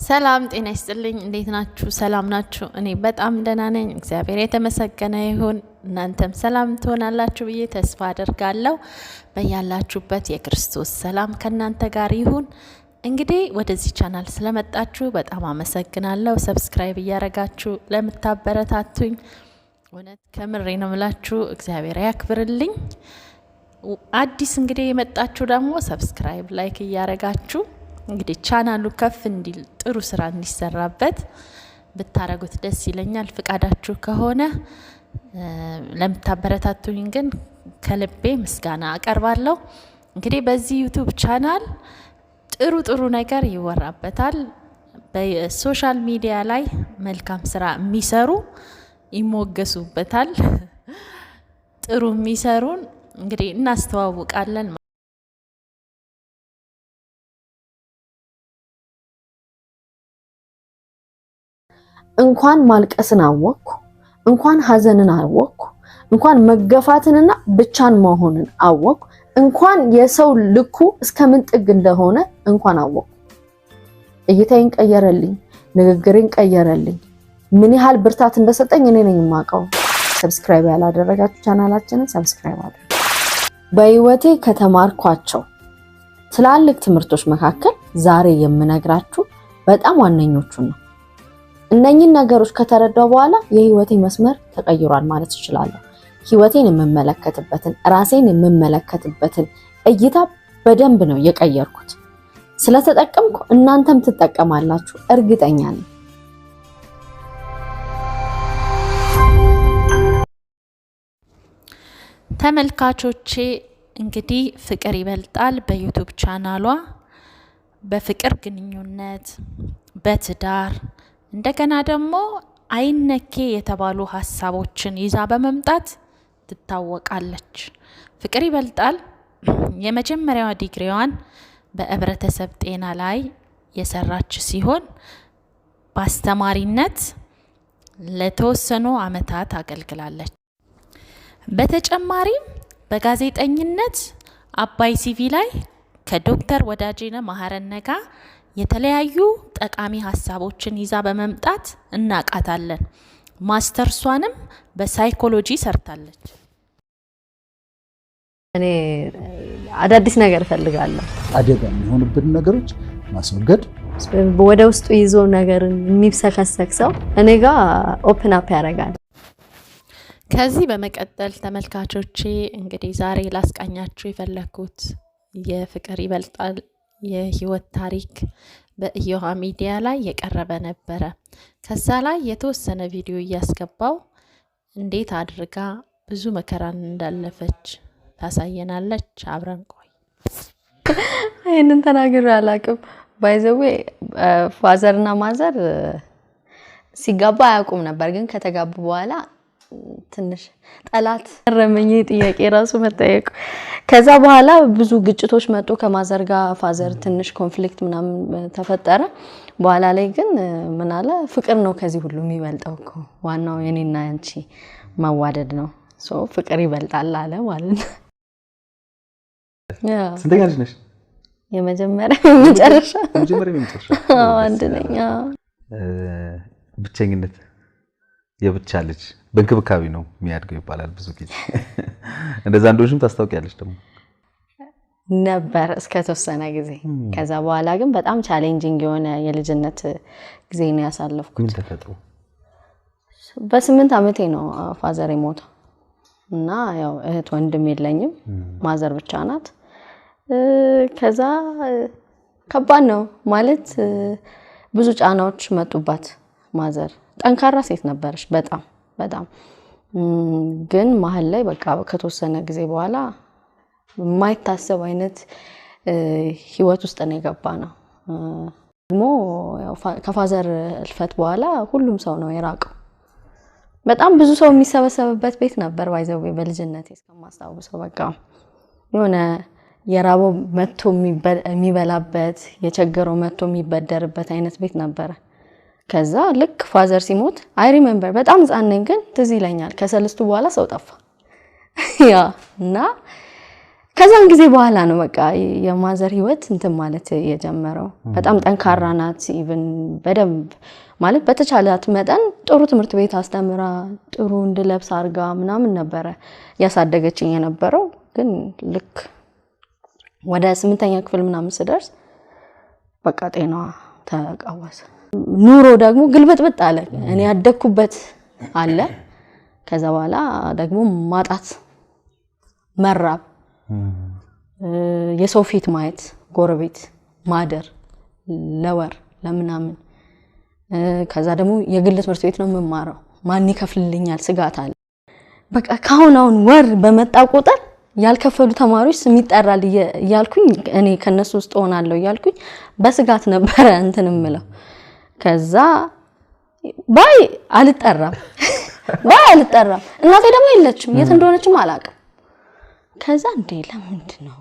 ሰላም ጤና ይስጥልኝ እንዴት ናችሁ ሰላም ናችሁ እኔ በጣም ደህና ነኝ እግዚአብሔር የተመሰገነ ይሁን እናንተም ሰላም ትሆናላችሁ ብዬ ተስፋ አደርጋለሁ በያላችሁበት የክርስቶስ ሰላም ከናንተ ጋር ይሁን እንግዲህ ወደዚህ ቻናል ስለመጣችሁ በጣም አመሰግናለሁ ሰብስክራይብ ያረጋችሁ ለምታበረታቱኝ ወነት ከምሬ ነው ምላችሁ እግዚአብሔር ያክብርልኝ አዲስ እንግዲህ የመጣችሁ ደግሞ ሰብስክራይብ ላይክ ያረጋችሁ እንግዲህ ቻናሉ ከፍ እንዲል ጥሩ ስራ እንዲሰራበት ብታረጉት ደስ ይለኛል ፍቃዳችሁ ከሆነ ለምታበረታቱኝ ግን ከልቤ ምስጋና አቀርባለሁ እንግዲህ በዚህ ዩቲዩብ ቻናል ጥሩ ነገር ይወራበታል በሶሻል ሚዲያ ላይ መልካም ስራ የሚሰሩ ይሞገሱበታል ጥሩ የሚሰሩን እንግዲህ እናስተዋውቃለን እንኳን ማልቀስን አወቅኩ እንኳን ሐዘንን አወቅኩ እንኳን መገፋትንና ብቻን መሆንን አወቅኩ እንኳን የሰው ልኩ እስከምን ጥግ እንደሆነ እንኳን አወቅኩ እይታዬን ቀየረልኝ ንግግሬን ቀየረልኝ ምን ያህል ብርታት እንደሰጠኝ እኔ ነኝ የማውቀው ሰብስክራይብ ያላደረጋችሁ ቻናላችንን ሰብስክራይብ አድርጉ በህይወቴ ከተማርኳቸው ትላልቅ ትምህርቶች መካከል ዛሬ የምነግራችሁ በጣም ዋነኞቹ ነው እነኚህን ነገሮች ከተረዳው በኋላ የህይወቴ መስመር ተቀይሯል ማለት እችላለሁ ህይወቴን የምመለከትበትን ራሴን የምመለከትበትን እይታ በደንብ ነው የቀየርኩት ስለተጠቀምኩ እናንተም ትጠቀማላችሁ እርግጠኛ ነኝ ተመልካቾቼ እንግዲህ ፍቅር ይበልጣል በዩቲዩብ ቻናሏ በፍቅር ግንኙነት በትዳር እንደገና ደግሞ አይነኬ የተባሉ ሐሳቦችን ይዛ በመምጣት ትታወቃለች ፍቅር ይበልጣል የመጀመሪያው ዲግሪዋን በህብረተሰብ ጤና ላይ የሰራች ሲሆን በአስተማሪነት ለተወሰኑ አመታት አገልግላለች በተጨማሪም በጋዜጠኝነት አባይ ሲቪ ላይ ከዶክተር ወዳጄነ ማህረነ ጋር የተለያዩ ጠቃሚ ሐሳቦችን ይዛ በመምጣት እናቃታለን ማስተርሷንም በሳይኮሎጂ ሰርታለች እኔ አዳዲስ ነገር ፈልጋለሁ አደጋ የሚሆንብን ነገሮች ማስወገድ ወደ ውስጡ ይዞ ነገርን የሚብሰከሰክ ሰው እኔ ጋር ኦፕን አፕ ያደርጋል ከዚህ በመቀጠል ተመልካቾቼ እንግዲህ ዛሬ ላስቃኛችሁ የፈለኩት የፍቅር ይበልጣል የህይወት ታሪክ በኢዮሃ ሚዲያ ላይ የቀረበ ነበረ ከዛ ላይ የተወሰነ ቪዲዮ ያስገባው እንዴት አድርጋ ብዙ መከራን እንዳለፈች ታሳየናለች አብረን ቆይ አይነን ተናግሬ አላቅም ባይዘዌ ፋዘርና ማዘር ሲጋባ ያቁም ነበር ግን ከተጋቡ በኋላ ትንሽ ጠላት ረመኝ ጥያቄ ራሱ መጠየቅ ከዛ በኋላ ብዙ ግጭቶች መጡ ከማዘር ጋር ፋዘር ትንሽ ኮንፍሊክት ምናምን ተፈጠረ በኋላ ላይ ግን ምን አለ ፍቅር ነው ከዚህ ሁሉ የሚበልጠው እኮ ዋናው የኔና አንቺ ማዋደድ ነው ሶ ፍቅር ይበልጣል አለ ማለት ነው ያ ስንተኛ ልጅ ነሽ የመጀመሪያ መጨረሻ አንድ ነኝ ብቸኝነት የብቻ ልጅ በእንክብካቤ ነው የሚያድገው ይባላል ብዙ ጊዜ እንደዛ እንደሆነም ታስታውቂያለሽ ደግሞ ነበር እስከ ተወሰነ ጊዜ ከዛ በኋላ ግን በጣም ቻሌንጂንግ የሆነ የልጅነት ጊዜ ነው ያሳለፍኩት ምን ተፈጥሮ በ8 አመቴ ነው ፋዘር የሞተው እና ያው እህት ወንድም የለኝም ማዘር ብቻ ናት ከዛ ከባድ ነው ማለት ብዙ ጫናዎች መጡባት ማዘር ጠንካራ ሴት ነበርሽ በጣም ግን መሀል ላይ በቃ ከተወሰነ ጊዜ በኋላ የማይታሰብ አይነት ህይወት ውስጥ ነው የገባነው ደግሞ ከፋዘር እልፈት በኋላ ሁሉም ሰው ነው የራቀው በጣም ብዙ ሰው የሚሰበሰብበት ቤት ነበር ባይዘው በልጅነቴ እስከማስታውሰው በቃ የሆነ የራበው መጥቶ የሚበላበት የቸገረው መጥቶ የሚበደርበት አይነት ቤት ነበር ከዛ ልክ ፋዘር ሲሞት አይ ሪሜምበር በጣም ህፃን ነኝ ግን ትዝ ይለኛል ከሰለስቱ በኋላ ሰው ጠፋ ያ እና ከዛን ጊዜ በኋላ ነው በቃ የማዘር ህይወት እንትን ማለት የጀመረው። በጣም ጠንካራ ናት። ኢቭን በደንብ ማለት በተቻላት መጠን ጥሩ ትምህርት ቤት አስተምራ ጥሩ እንድለብስ አርጋ ምናምን ነበረ ያሳደገችኝ የነበረው። ግን ልክ ወደ 8ኛ ክፍል ምናምን ስደርስ በቃ ጤናዋ ተቃወሰ። ኑሮ ደግሞ ግልብጥብጥ አለ። እኔ ያደኩበት አለ። ከዛ በኋላ ደግሞ ማጣት፣ መራብ፣ የሰው ፊት ማየት፣ ጎረቤት ማደር ለወር ለምናምን ከዛ ደግሞ የግል ትምህርት ቤት ነው የምማረው። ማን ይከፍልልኛል ስጋት አለ። በቃ ካሁን ወር በመጣ ቁጥር ያልከፈሉ ተማሪዎች ስም ይጠራል እያልኩኝ እኔ ከነሱ ውስጥ ሆናለሁ እያልኩኝ በስጋት ነበረ እንትን እምለው። ከዛ ባይ አልጠራም እናቴ ደግሞ የለችም፣ የት እንደሆነችም አላውቅም። ከዛ እንዴ ለምንድን ነው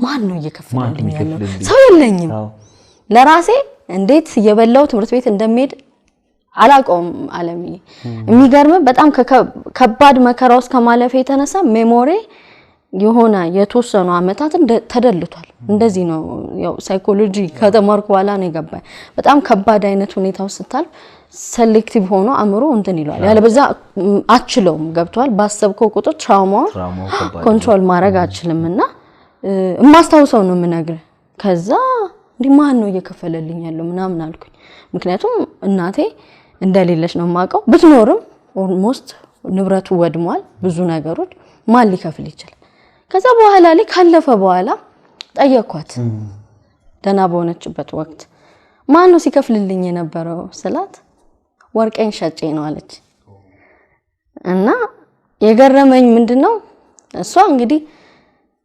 ማን ነው እየከፈለልኝ ያለው? ሰው የለኝም። ለራሴ እንዴት የበላው ትምህርት ቤት እንደምሄድ አላውቀውም። አለምዬ የሚገርም በጣም ከባድ መከራ ውስጥ ከማለፍ የተነሳ ሜሞሪ የሆነ የተወሰኑ አመታትን ተደልቷል። እንደዚህ ነው ያው ሳይኮሎጂ ከተማርኩ በኋላ ነው የገባኝ። በጣም ከባድ አይነት ሁኔታ ውስጥ ስታልፍ ሴሌክቲቭ ሆኖ አእምሮ እንትን ይሏል። ያለበዛ አችለውም ገብቷል። ባሰብከው ቁጥር ትራውማው ኮንትሮል ማድረግ አችልምና ማስታውሰው ነው የምነግርህ። ከዛ እንዲህ ማን ነው እየከፈለልኝ ያለው ምናምን አልኩኝ። ምክንያቱም እናቴ እንደሌለች ነው የማውቀው። ብትኖርም ኦልሞስት ንብረቱ ወድሟል፣ ብዙ ነገሮች ማን ሊከፍል ይችላል? ከዛ በኋላ ላይ ካለፈ በኋላ ጠየኳት። ደና በሆነችበት ወቅት ማን ነው ሲከፍልልኝ የነበረው ስላት ወርቄን ሸጬ ነው አለች። እና የገረመኝ ምንድነው እሷ እንግዲህ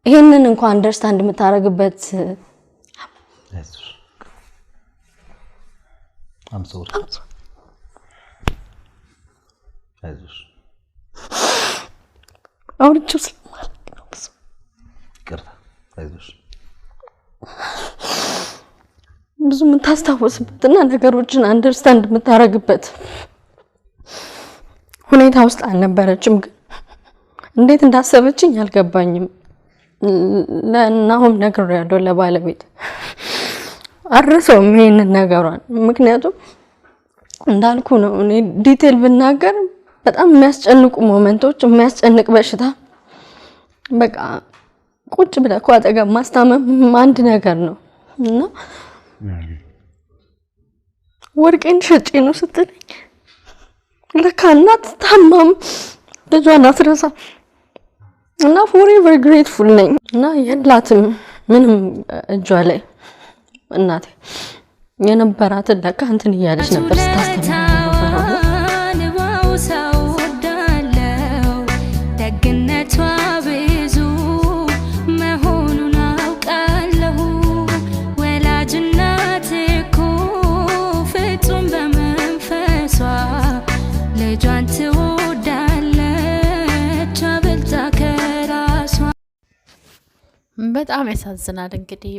ይሄንን እንኳን አንደርስታንድ የምታረግበት አውርቼው ስለማለት ነው ብዙ ይቅርታ አይዞሽ ብዙ የምታስታውስበትና ነገሮችን አንደርስታንድ የምታረግበት ሁኔታ ውስጥ አልነበረችም። ግን እንዴት እንዳሰበችኝ አልገባኝም። ለናሁም ነግሬያለሁ ለባለቤት አረሰውም ይሄንን ነገሯን። ምክንያቱም እንዳልኩ ነው እኔ ዲቴል ብናገር በጣም የሚያስጨንቁ ሞመንቶች፣ የሚያስጨንቅ በሽታ በቃ ቁጭ ብለህ አጠገብ ማስታመም አንድ ነገር ነው እና ወርቄን ሸጬ ነው ስትለኝ ለካ እናት ታማም ልጇን አትረሳ እና forever grateful ነኝ። እና የላትም ምንም እጇ ላይ እናቴ የነበራትን ለካ እንትን እያለች ነበር ስታስተምር በጣም ያሳዝናል። እንግዲህ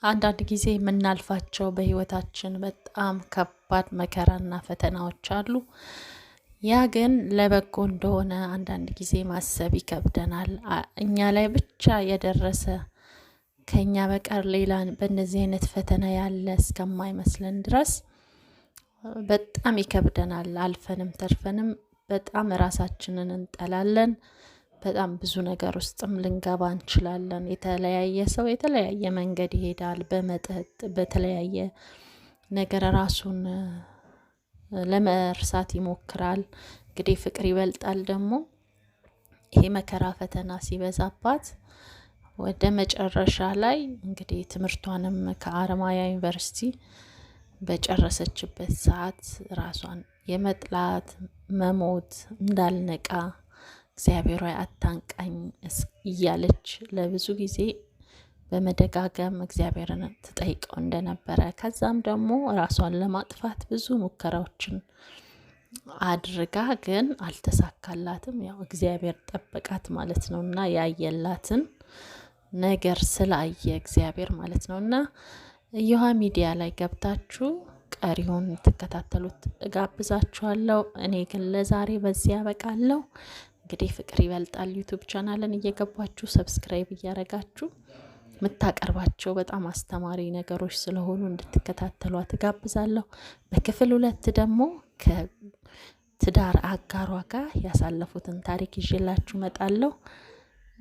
አንዳንድ ጊዜ የምናልፋቸው በህይወታችን በጣም ከባድ መከራና ፈተናዎች አሉ። ያ ግን ለበጎ እንደሆነ አንዳንድ ጊዜ ማሰብ ይከብደናል። እኛ ላይ ብቻ የደረሰ ከኛ በቀር ሌላ በእነዚህ አይነት ፈተና ያለ እስከማይመስለን ድረስ በጣም ይከብደናል። አልፈንም ተርፈንም በጣም ራሳችንን እንጠላለን። በጣም ብዙ ነገር ውስጥም ልንገባ እንችላለን። የተለያየ ሰው የተለያየ መንገድ ይሄዳል። በመጠጥ በተለያየ ነገር ራሱን ለመርሳት ይሞክራል። እንግዲህ ፍቅር ይበልጣል። ደግሞ ይሄ መከራ ፈተና ሲበዛባት ወደ መጨረሻ ላይ እንግዲህ ትምህርቷንም ከአረማያ ዩኒቨርሲቲ በጨረሰችበት ሰዓት ራሷን የመጥላት መሞት እንዳልነቃ እግዚአብሔር ሆይ አታንቃኝ እያለች ለብዙ ጊዜ በመደጋገም እግዚአብሔርን ትጠይቀው እንደነበረ ከዛም ደግሞ ራሷን ለማጥፋት ብዙ ሙከራዎችን አድርጋ ግን አልተሳካላትም። ያው እግዚአብሔር ጠበቃት ማለት ነውና ያየላትን ነገር ስላየ እግዚአብሔር ማለት ነውና እዮሃ ሚዲያ ላይ ገብታችሁ ቀሪውን ተከታተሉት ጋብዛችኋለሁ። እኔ ግን ለዛሬ በዚያ በቃለሁ። እንግዲህ ፍቅር ይበልጣል ዩቲዩብ ቻናልን እየገባችሁ ሰብስክራይብ እያረጋችሁ የምታቀርባቸው በጣም አስተማሪ ነገሮች ስለሆኑ እንድትከታተሏት እጋብዛለሁ። በክፍል 2 ደግሞ ከትዳር አጋሯ ጋር ያሳለፉትን ታሪክ ይዤላችሁ እመጣለሁ።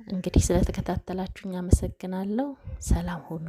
እንግዲህ ስለተከታተላችሁኝ አመሰግናለሁ። ሰላም ሁኑ።